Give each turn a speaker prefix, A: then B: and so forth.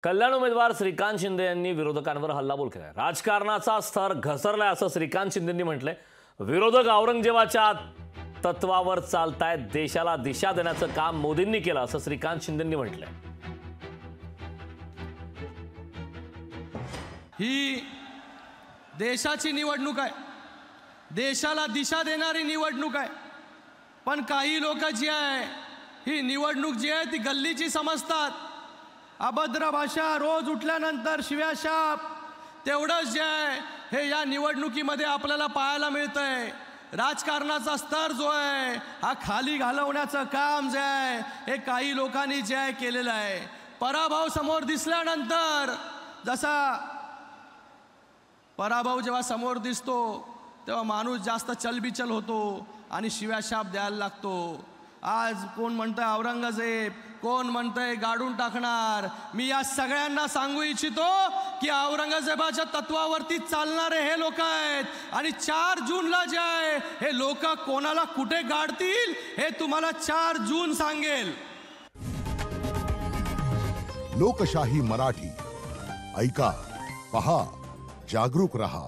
A: कल्याण उमेदवार श्रीकांत शिंदे यांनी विरोधकांवर हल्लाबोल केलाय। राजकारणाचा स्तर घसरलाय असं श्रीकांत शिंदेंनी म्हटलंय। विरोधक औरंगजेबाच्या तत्वावर चालतायत, देशाला दिशा देण्याचं काम मोदींनी केलं असं श्रीकांत शिंदेंनी म्हटलंय।
B: ही देशाची निवडणूक आहे, देशाला दिशा देणारी निवडणूक आहे। पण काही लोक जी आहे ही निवडणूक जी आहे ती गल्लीची समजतात। अभद्र भाषा, रोज उठल्यानंतर शिव्याशाप, तेवढंच जे आहे हे या निवडणुकीमध्ये आपल्याला पाहायला मिळतंय। राजकारणाचा स्तर जो आहे हा खाली घालवण्याचं काम जे आहे हे काही लोकांनी जे आहे केलेलं आहे। पराभव समोर दिसल्यानंतर, जसा पराभव जेव्हा समोर दिसतो तेव्हा माणूस जास्त चलबिचल होतो आणि शिव्याशाप द्यायला लागतो। आज कोण म्हणतंय औरंगजेब, कोण म्हणतंय गाडून टाकणार। मी या सगळ्यांना सांगू इच्छितो की औरंगजेबाच्या तत्वावरती चालणारे हे लोक आहेत आणि 4 जूनला जे आहे हे लोक कोणाला कुठे गाडतील हे तुम्हाला 4 जून सांगेल।
C: लोकशाही मराठी ऐका, पहा, जागरूक रहा।